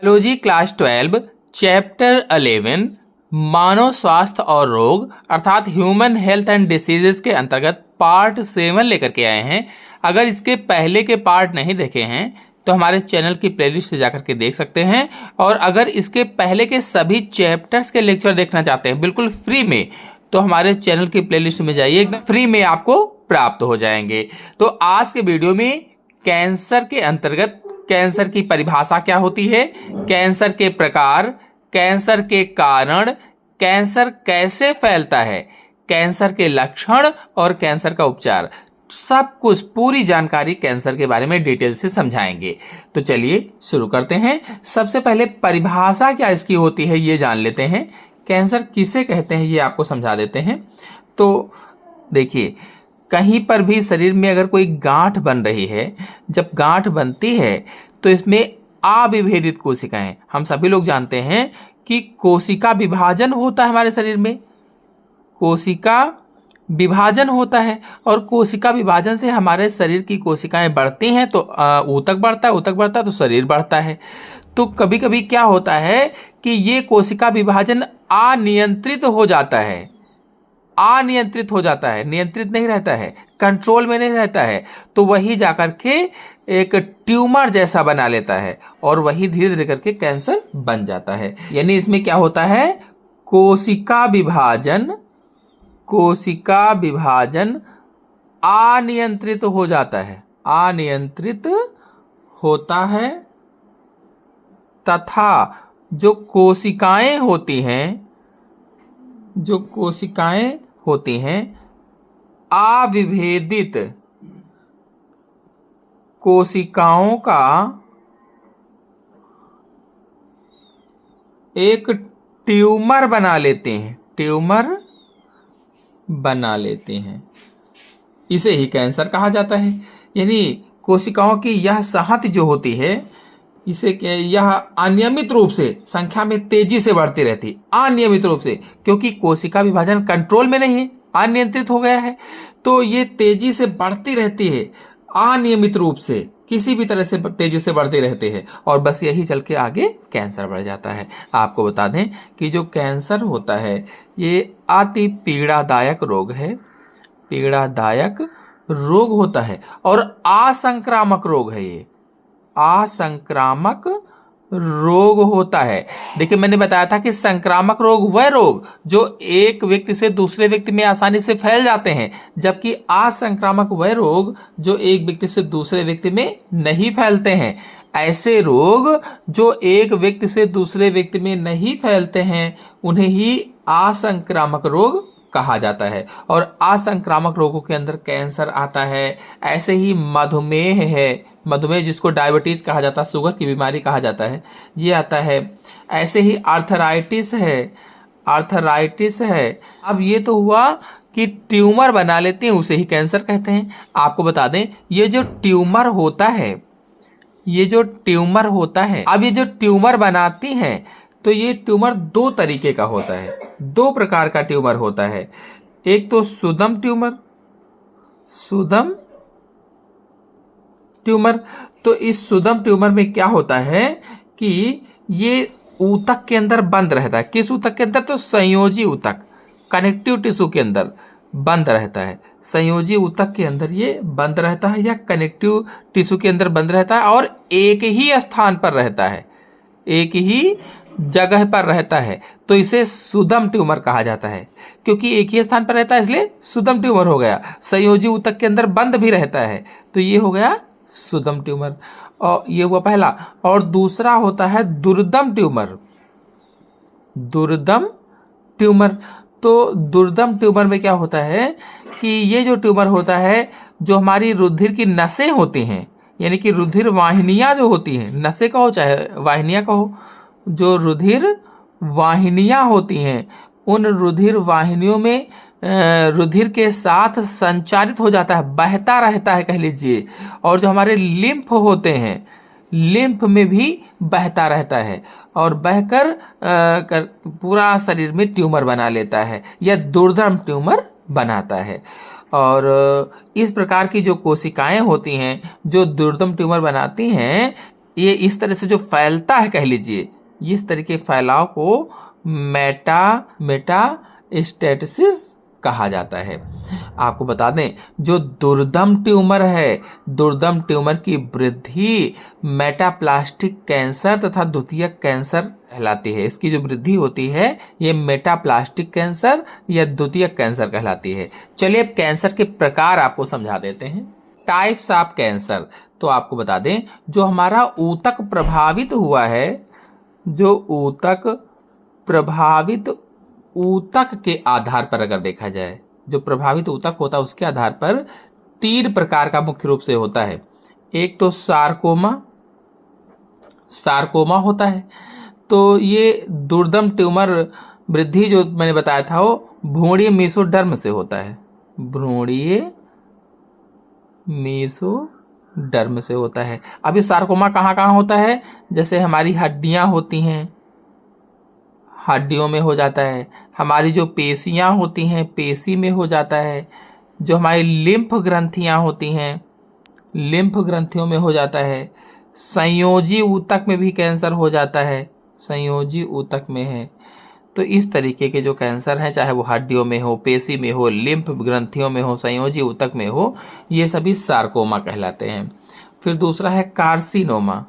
Biology class 12 chapter 11 मानव स्वास्थ्य और रोग अर्थात ह्यूमन हेल्थ एंड डिसीजेस के अंतर्गत पार्ट 7 लेकर के आए हैं। अगर इसके पहले के पार्ट नहीं देखे हैं तो हमारे चैनल की प्लेलिस्ट से जाकर के देख सकते हैं, और अगर इसके पहले के सभी चैप्टर्स के लेक्चर देखना चाहते हैं बिल्कुल फ्री में तो हमारे चैनल की प्लेलिस्ट में जाइए, एकदम फ्री में आपको प्राप्त हो जाएंगे। तो आज के वीडियो में कैंसर के अंतर्गत कैंसर की परिभाषा क्या होती है, कैंसर के प्रकार, कैंसर के कारण, कैंसर कैसे फैलता है, कैंसर के लक्षण और कैंसर का उपचार, सब कुछ पूरी जानकारी कैंसर के बारे में डिटेल से समझाएंगे। तो चलिए शुरू करते हैं। सबसे पहले परिभाषा क्या इसकी होती है ये जान लेते हैं। कैंसर किसे कहते हैं ये आपको समझा देते हैं। तो देखिए, कहीं पर भी शरीर में अगर कोई गांठ बन रही है, जब गांठ बनती है तो इसमें अविभेदित कोशिकाएं, हम सभी लोग जानते हैं कि कोशिका विभाजन होता है हमारे शरीर में, कोशिका विभाजन होता है, और कोशिका विभाजन से हमारे शरीर की कोशिकाएं बढ़ती हैं तो ऊतक बढ़ता है, ऊतक बढ़ता है तो शरीर बढ़ता है। तो कभी कभी क्या होता है कि ये कोशिका विभाजन अनियंत्रित हो जाता है, अनियंत्रित हो जाता है, नियंत्रित नहीं रहता है, कंट्रोल में नहीं रहता है, तो वही जाकर के एक ट्यूमर जैसा बना लेता है और वही धीरे धीरे करके कैंसर बन जाता है। यानी इसमें क्या होता है, कोशिका विभाजन अनियंत्रित हो जाता है, अनियंत्रित होता है, तथा जो कोशिकाएं होती हैं अविभेदित कोशिकाओं का एक ट्यूमर बना लेते हैं, इसे ही कैंसर कहा जाता है। यानी कोशिकाओं की यह संहति जो होती है, इसे यह अनियमित रूप से संख्या में तेजी से बढ़ती रहती, अनियमित रूप से, क्योंकि कोशिका विभाजन कंट्रोल में नहीं है, अनियंत्रित हो गया है, तो ये तेजी से बढ़ती रहती है, अनियमित रूप से किसी भी तरह से तेजी से बढ़ते रहते हैं, और बस यही चल के आगे कैंसर बढ़ जाता है। आपको बता दें कि जो कैंसर होता है ये अति पीड़ादायक रोग है, पीड़ादायक रोग होता है और असंक्रामक रोग है, ये असंक्रामक रोग होता है। देखिए, मैंने बताया था कि संक्रामक रोग वह रोग जो एक व्यक्ति से दूसरे व्यक्ति में आसानी से फैल जाते हैं, जबकि असंक्रामक वह रोग जो एक व्यक्ति से दूसरे व्यक्ति में नहीं फैलते हैं। ऐसे रोग जो एक व्यक्ति से दूसरे व्यक्ति में नहीं फैलते हैं उन्हें ही असंक्रामक रोग कहा जाता है, और असंक्रामक रोगों के अंदर कैंसर आता है। ऐसे ही मधुमेह है, मधुमेह जिसको डायबिटीज कहा जाता है, शुगर की बीमारी कहा जाता है, ये आता है। ऐसे ही आर्थराइटिस है। अब ये तो हुआ कि ट्यूमर बना लेते हैं, उसे ही कैंसर कहते हैं। आपको बता दें, ये जो ट्यूमर होता है, अब ये जो ट्यूमर बनाती हैं तो ये ट्यूमर दो तरीके का होता है, दो प्रकार का ट्यूमर होता है। एक तो सुदम ट्यूमर। तो इस सुदम ट्यूमर में क्या होता है कि ये ऊतक के अंदर बंद रहता है। किस ऊतक के अंदर? तो संयोजी ऊतक, कनेक्टिव टिश्यू के अंदर बंद रहता है। संयोजी ऊतक के अंदर ये बंद रहता है या कनेक्टिव टिश्यू के अंदर बंद रहता है, और एक ही स्थान पर रहता है, एक ही जगह पर रहता है, तो इसे सुदम ट्यूमर कहा जाता है। क्योंकि एक ही स्थान पर रहता है इसलिए सुदम ट्यूमर हो गया। संयोजी ऊतक के अंदर बंद भी रहता है तो ये हो गया सुदम ट्यूमर, और ये हुआ पहला। और दूसरा होता है दुर्दम ट्यूमर। तो दुर्दम ट्यूमर में क्या होता है कि ये जो ट्यूमर होता है, जो हमारी रुधिर की नसें होती हैं, यानी कि रुधिर वाहिनियां जो होती हैं, नसें कहो चाहे वाहिनियां कहो, जो रुधिर वाहिनियां होती हैं, उन रुधिर वाहिनियों में रुधिर के साथ संचारित हो जाता है, बहता रहता है कह लीजिए। और जो हमारे लिम्फ होते हैं, लिम्फ में भी बहता रहता है और बहकर पूरा शरीर में ट्यूमर बना लेता है या दुर्दम ट्यूमर बनाता है। और इस प्रकार की जो कोशिकाएं होती हैं जो दुर्दम ट्यूमर बनाती हैं, ये इस तरह से जो फैलता है, कह लीजिए इस तरीके फैलाव को मेटास्टेसिस कहा जाता है। आपको बता दें, जो दुर्दम ट्यूमर है, दुर्दम ट्यूमर की वृद्धि मेटाप्लास्टिक कैंसर तथा द्वितीयक कैंसर कहलाती है। इसकी जो वृद्धि होती है ये मेटाप्लास्टिक कैंसर या द्वितीयक कैंसर कहलाती है। चलिए अब कैंसर के प्रकार आपको समझा देते हैं। टाइप्स ऑफ कैंसर, तो आपको बता दें, जो हमारा ऊतक प्रभावित हुआ है, जो ऊतक के आधार पर अगर देखा जाए, जो प्रभावित ऊतक होता है उसके आधार पर 3 प्रकार का मुख्य रूप से होता है। एक तो सार्कोमा होता है। तो ये दुर्दम ट्यूमर वृद्धि जो मैंने बताया था वो भ्रूणीय मेसोडर्म से होता है, भ्रूणीय मेसोडर्म से होता है। अब ये सार्कोमा कहाँ कहाँ होता है? जैसे हमारी हड्डियां होती हैं, हड्डियों में हो जाता है। हमारी जो पेशियां होती हैं, पेशी में हो जाता है। जो हमारी लिम्फ ग्रंथियां होती हैं, लिम्फ ग्रंथियों में हो जाता है। संयोजी ऊतक में भी कैंसर हो जाता है, संयोजी ऊतक में है। तो इस तरीके के जो कैंसर हैं, चाहे वो हड्डियों में हो, पेशी में हो, लिम्फ ग्रंथियों में हो, संयोजी ऊतक में हो, ये सभी सार्कोमा कहलाते हैं। फिर दूसरा है कार्सिनोमा।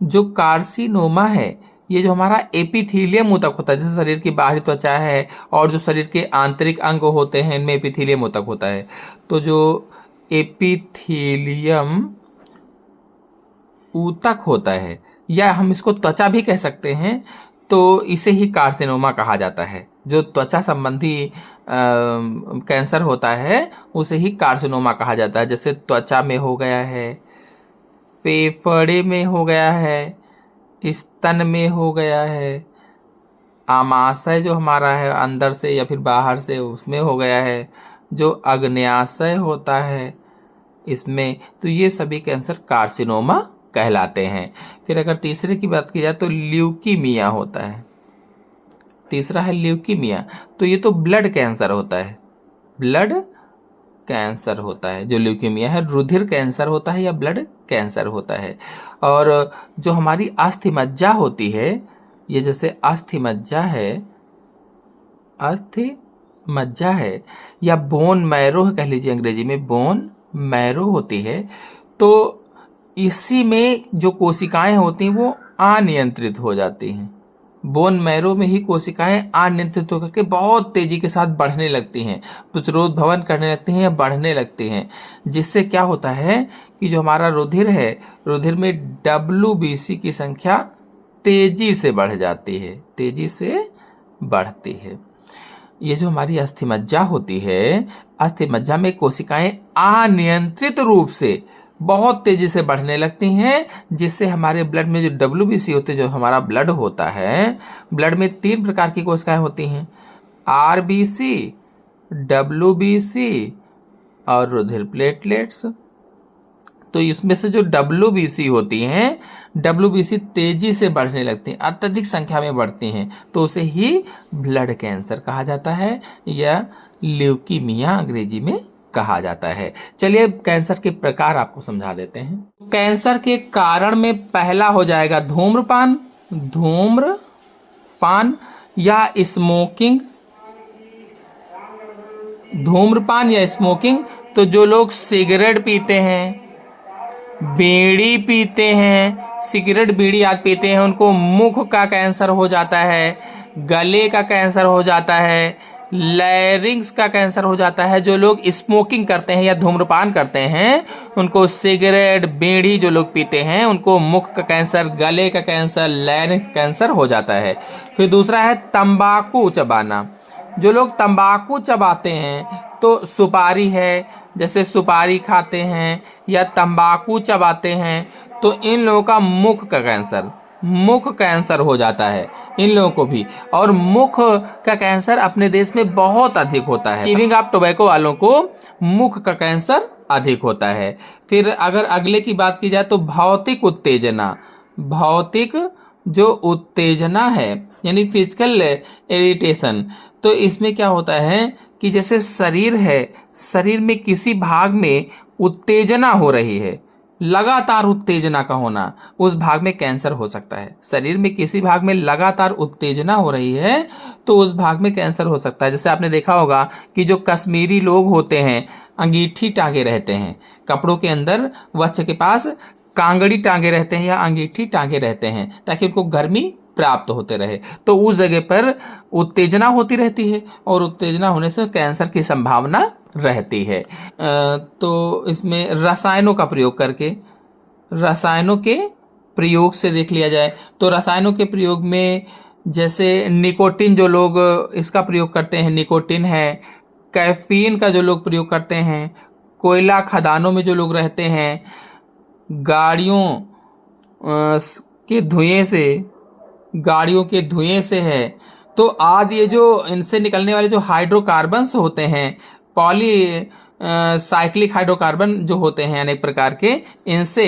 जो कार्सिनोमा है ये जो हमारा एपिथेलियम ऊतक होता है, जैसे शरीर की बाहरी त्वचा है और जो शरीर के आंतरिक अंग होते हैं इनमें एपिथेलियम ऊतक होता है। तो जो एपिथेलियम ऊतक होता है, या हम इसको त्वचा भी कह सकते हैं, तो इसे ही कार्सिनोमा कहा जाता है। जो त्वचा संबंधी कैंसर होता है उसे ही कार्सिनोमा कहा जाता है। जैसे त्वचा में हो गया है, फेफड़े में हो गया है, स्तन में हो गया है, आमाशय जो हमारा है अंदर से या फिर बाहर से उसमें हो गया है, जो अग्न्याशय होता है इसमें, तो ये सभी कैंसर कार्सिनोमा कहलाते हैं। फिर अगर तीसरे की बात की जाए तो ल्यूकीमिया होता है। तीसरा है ल्यूकीमिया, तो ये तो ब्लड कैंसर होता है, ब्लड कैंसर होता है। जो ल्यूकीमिया है रुधिर कैंसर होता है या ब्लड कैंसर होता है। और जो हमारी अस्थि मज्जा होती है, ये जैसे अस्थि मज्जा है या बोन मैरो कह लीजिए, अंग्रेजी में बोन मैरो होती है, तो इसी में जो कोशिकाएं होती हैं वो अनियंत्रित हो जाती हैं। बोन मैरो में ही कोशिकाएं अनियंत्रित होकर के बहुत तेजी के साथ बढ़ने लगती हैं, प्रतिरोध भवन करने लगती हैं या बढ़ने लगती हैं, जिससे क्या होता है कि जो हमारा रुधिर है, रुधिर में WBC की संख्या तेजी से बढ़ जाती है, तेजी से बढ़ती है। ये जो हमारी अस्थिमज्जा होती है, अस्थिमज्जा में कोशिकाएं अनियंत्रित रूप से बहुत तेजी से बढ़ने लगती हैं, जिससे हमारे ब्लड में जो WBC होते हैं, जो हमारा ब्लड होता है, ब्लड में 3 प्रकार की कोशिकाएं होती हैं, RBC, WBC और रुधिर प्लेटलेट्स। तो इसमें से जो WBC होती हैं, WBC तेजी से बढ़ने लगती हैं, अत्यधिक संख्या में बढ़ती हैं, तो उसे ही ब्लड कैंसर कहा जाता है या ल्यूकीमिया अंग्रेजी में कहा जाता है। चलिए कैंसर के प्रकार आपको समझा देते हैं। कैंसर के कारण में पहला हो जाएगा धूम्रपान या स्मोकिंग। धूम्रपान या स्मोकिंग, तो जो लोग सिगरेट पीते हैं, बीड़ी पीते हैं, सिगरेट बीड़ी आदि पीते हैं, उनको मुख का कैंसर हो जाता है, गले का कैंसर हो जाता है, लैरिंग्स का कैंसर हो जाता है। जो लोग स्मोकिंग करते हैं या धूम्रपान करते हैं, उनको सिगरेट बीड़ी जो लोग पीते हैं उनको मुख का कैंसर, गले का कैंसर, लैरिंग्स कैंसर हो जाता है। फिर दूसरा है तंबाकू चबाना। जो लोग तंबाकू चबाते हैं, तो सुपारी है, जैसे सुपारी खाते हैं या तंबाकू चबाते हैं, तो इन लोगों का मुख का कैंसर, मुख कैंसर हो जाता है इन लोगों को भी। और मुख का कैंसर अपने देश में बहुत अधिक होता है। च्यूइंग ऑफ टोबैको वालों को मुख का कैंसर अधिक होता है। फिर अगर अगले की बात की जाए तो भौतिक उत्तेजना। भौतिक जो उत्तेजना है यानी फिजिकल इरिटेशन, तो इसमें क्या होता है कि जैसे शरीर है, शरीर में किसी भाग में उत्तेजना हो रही है, लगातार उत्तेजना का होना, उस भाग में कैंसर हो सकता है। शरीर में किसी भाग में लगातार उत्तेजना हो रही है तो उस भाग में कैंसर हो सकता है। जैसे आपने देखा होगा कि जो कश्मीरी लोग होते हैं अंगीठी टांगे रहते हैं, कपड़ों के अंदर वक्ष के पास कांगड़ी टांगे रहते हैं या अंगीठी टांगे रहते हैं ताकि उनको गर्मी प्राप्त होते रहे। तो उस जगह पर उत्तेजना होती रहती है और उत्तेजना होने से कैंसर की संभावना रहती है। तो इसमें रसायनों का प्रयोग करके, रसायनों के प्रयोग से देख लिया जाए तो रसायनों के प्रयोग में जैसे निकोटीन, जो लोग इसका प्रयोग करते हैं निकोटीन है, कैफीन का जो लोग प्रयोग करते हैं, कोयला खदानों में जो लोग रहते हैं, गाड़ियों के धुएं से है, तो आदि ये जो इनसे निकलने वाले जो हाइड्रोकार्बन्स होते हैं, पॉली साइक्लिक हाइड्रोकार्बन जो होते हैं अनेक प्रकार के, इनसे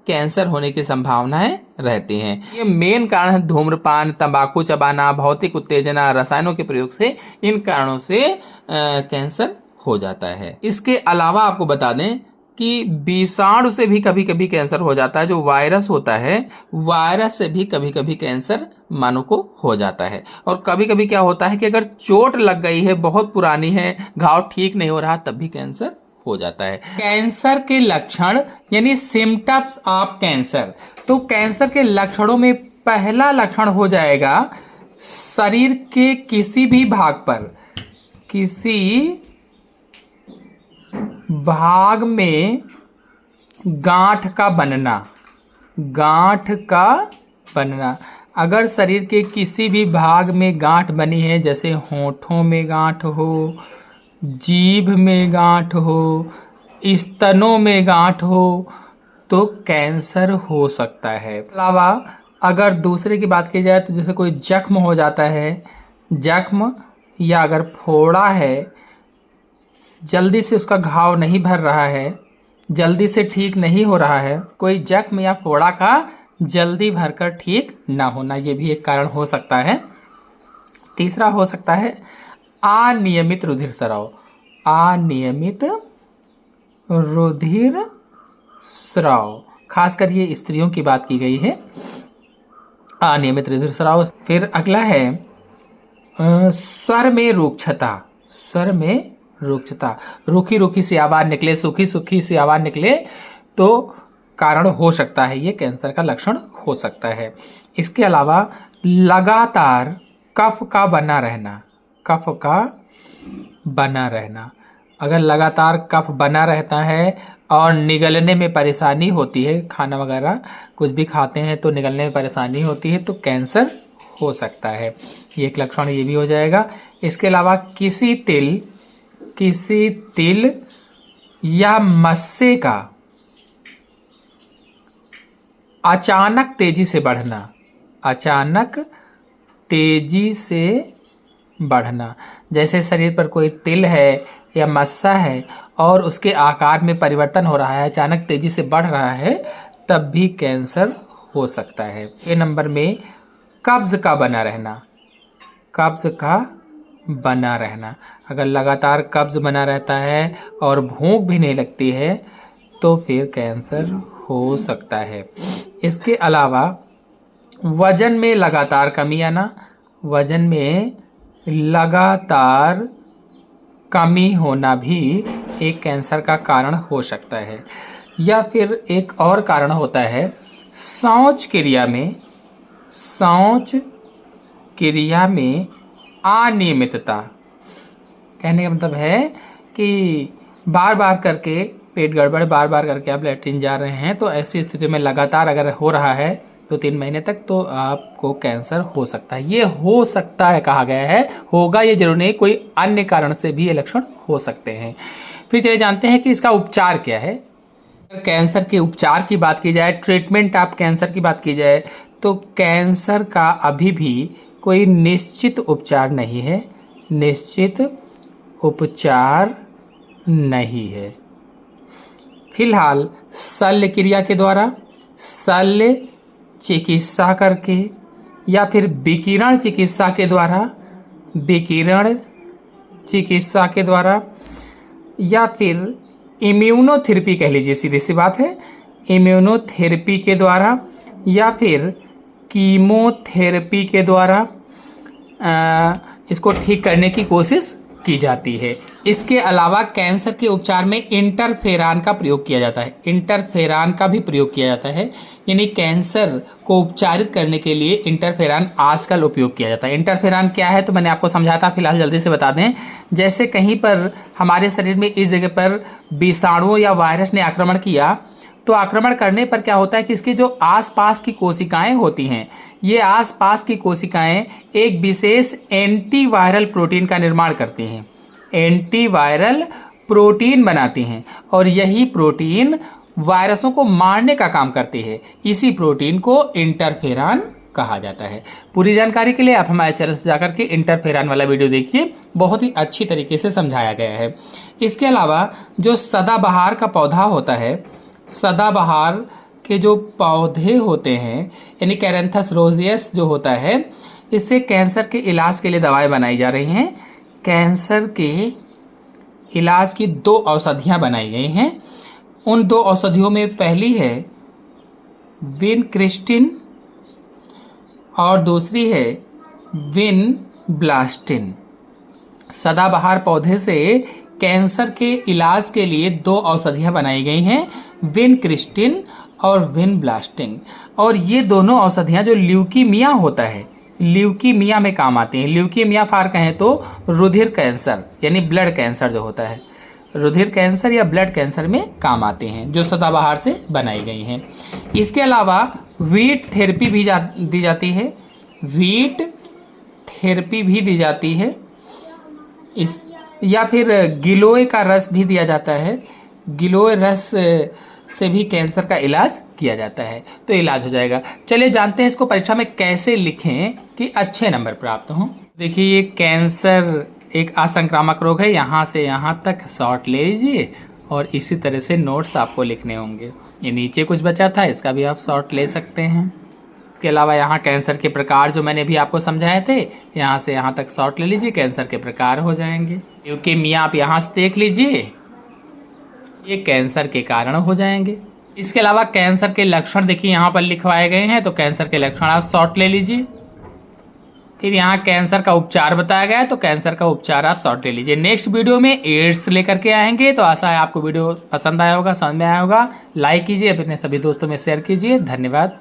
कैंसर होने की संभावनाएं रहती हैं। ये मेन कारण है धूम्रपान, तंबाकू चबाना, भौतिक उत्तेजना, रसायनों के प्रयोग से, इन कारणों से कैंसर हो जाता है। इसके अलावा आपको बता दें कि विषाणु से भी कभी कभी कैंसर हो जाता है। जो वायरस होता है, वायरस से भी कभी कभी कैंसर मानव को हो जाता है। और कभी कभी क्या होता है कि अगर चोट लग गई है, बहुत पुरानी है, घाव ठीक नहीं हो रहा, तब भी कैंसर हो जाता है। कैंसर के लक्षण यानी सिम्टम्स ऑफ कैंसर, तो कैंसर के लक्षणों में पहला लक्षण हो जाएगा शरीर के किसी भी भाग पर, किसी भाग में गांठ का बनना, गांठ का बनना। अगर शरीर के किसी भी भाग में गांठ बनी है, जैसे होठों में गांठ हो, जीभ में गांठ हो, स्तनों में गांठ हो, तो कैंसर हो सकता है। अलावा अगर दूसरे की बात की जाए तो जैसे कोई जख्म हो जाता है, जख्म या अगर फोड़ा है, जल्दी से उसका घाव नहीं भर रहा है, जल्दी से ठीक नहीं हो रहा है, कोई जख्म या फोड़ा का जल्दी भरकर ठीक ना होना, ये भी एक कारण हो सकता है। तीसरा हो सकता है अनियमित रुधिर स्राव, अनियमित रुधिर स्राव, खासकर ये स्त्रियों की बात की गई है, अनियमित रुधिर स्राव। फिर अगला है स्वर में रूक्षता, स्वर में रूक्षता, रूखी रूखी सी आवाज निकले, सूखी सूखी सी आवाज निकले, तो कारण हो सकता है, ये कैंसर का लक्षण हो सकता है। इसके अलावा लगातार कफ का बना रहना, कफ का बना रहना, अगर लगातार कफ बना रहता है और निगलने में परेशानी होती है, खाना वगैरह कुछ भी खाते हैं तो निगलने में परेशानी होती है, तो कैंसर हो सकता है। ये एक लक्षण ये भी हो जाएगा। इसके अलावा किसी तिल या मस्से का अचानक तेजी से बढ़ना, अचानक तेजी से बढ़ना, जैसे शरीर पर कोई तिल है या मस्सा है और उसके आकार में परिवर्तन हो रहा है, अचानक तेजी से बढ़ रहा है, तब भी कैंसर हो सकता है। ये नंबर में कब्ज का बना रहना, कब्ज का बना रहना, अगर लगातार कब्ज बना रहता है और भूख भी नहीं लगती है तो फिर कैंसर हो सकता है। इसके अलावा वजन में लगातार कमी आना, वजन में लगातार कमी होना भी एक कैंसर का कारण हो सकता है। या फिर एक और कारण होता है शौच क्रिया में, शौच क्रिया में अनियमितता। कहने का मतलब है कि बार बार करके पेट गड़बड़, बार बार करके आप लैट्रिन जा रहे हैं, तो ऐसी स्थिति में लगातार अगर हो रहा है 2-3 महीने तक, तो आपको कैंसर हो सकता है। ये हो सकता है कहा गया है, होगा ये जरूर नहीं, कोई अन्य कारण से भी ये लक्षण हो सकते हैं। फिर चलिए जानते हैं कि इसका उपचार क्या है। कैंसर के उपचार की बात की जाए, ट्रीटमेंट ऑफ कैंसर की बात की जाए, तो कैंसर का अभी भी कोई निश्चित उपचार नहीं है, निश्चित उपचार नहीं है। फिलहाल शल्य क्रिया के द्वारा, शल्य चिकित्सा करके, या फिर विकिरण चिकित्सा के द्वारा, विकिरण चिकित्सा के द्वारा, या फिर इम्यूनोथेरेपी कह लीजिए, सीधी सी बात है, इम्यूनोथेरेपी के द्वारा या फिर कीमोथेरेपी के द्वारा इसको ठीक करने की कोशिश की जाती है। इसके अलावा कैंसर के उपचार में इंटरफेरान का प्रयोग किया जाता है। इंटरफेरान का भी प्रयोग किया जाता है, यानी कैंसर को उपचारित करने के लिए इंटरफेरान आजकल उपयोग किया जाता है। इंटरफेरान क्या है तो मैंने आपको समझाया था, फिलहाल जल्दी से बता दें। जैसे कहीं पर हमारे शरीर में इस जगह पर विषाणु या वायरस ने आक्रमण किया, तो आक्रमण करने पर क्या होता है कि इसकी जो आसपास की कोशिकाएं होती हैं, ये आसपास की कोशिकाएं एक विशेष एंटीवायरल प्रोटीन का निर्माण करती हैं, एंटीवायरल प्रोटीन बनाती हैं, और यही प्रोटीन वायरसों को मारने का काम करती है। इसी प्रोटीन को इंटरफेरान कहा जाता है। पूरी जानकारी के लिए आप हमारे चैनल से जाकर के इंटरफेरान वाला वीडियो देखिए, बहुत ही अच्छी तरीके से समझाया गया है। इसके अलावा जो सदाबहार का पौधा होता है, सदाबहार के जो पौधे होते हैं यानी कैरेंथस रोजियस जो होता है, इससे कैंसर के इलाज के लिए दवाएं बनाई जा रही हैं। कैंसर के इलाज की 2 औषधियां बनाई गई हैं। उन 2 औषधियों में पहली है विनक्रिस्टिन और दूसरी है विनब्लास्टिन। सदाबहार पौधे से कैंसर के इलाज के लिए 2 औषधियां बनाई गई हैं, विनक्रिस्टिन और विनब्लास्टिन। और ये दोनों औषधियां जो ल्यूकीमिया होता है, ल्यूकीमिया में काम आती हैं। ल्यूकीमिया फार कहें तो रुधिर कैंसर यानी ब्लड कैंसर जो होता है, रुधिर कैंसर या ब्लड कैंसर में काम आते हैं, जो सदाबहार से बनाई गई हैं। इसके अलावा वीट थेरेपी भी दी जाती है, वीट थेरेपी भी दी जाती है। इस या फिर गिलोय का रस भी दिया जाता है। गिलोय रस से भी कैंसर का इलाज किया जाता है, तो इलाज हो जाएगा। चलिए जानते हैं इसको परीक्षा में कैसे लिखें कि अच्छे नंबर प्राप्त हों। देखिए, ये कैंसर एक असंक्रामक रोग है। यहाँ से यहाँ तक शॉर्ट ले लीजिए और इसी तरह से नोट्स आपको लिखने होंगे। ये नीचे कुछ बचा था, इसका भी आप शॉर्ट ले सकते हैं। इसके अलावा यहाँ कैंसर के प्रकार जो मैंने भी आपको समझाए थे, यहाँ से यहाँ तक शॉर्ट ले लीजिए, कैंसर के प्रकार हो जाएंगे। ल्यूकेमिया आप यहाँ से देख लीजिए, ये कैंसर के कारण हो जाएंगे। इसके अलावा कैंसर के लक्षण देखिए यहाँ पर लिखवाए गए हैं, तो कैंसर के लक्षण आप शॉर्ट ले लीजिए। फिर यहाँ कैंसर का उपचार बताया गया है, तो कैंसर का उपचार आप शॉर्ट ले लीजिए। नेक्स्ट वीडियो में एड्स लेकर के आएंगे, तो आशा है आपको वीडियो पसंद आया होगा, समझ में आया होगा। लाइक कीजिए, अपने सभी दोस्तों में शेयर कीजिए। धन्यवाद।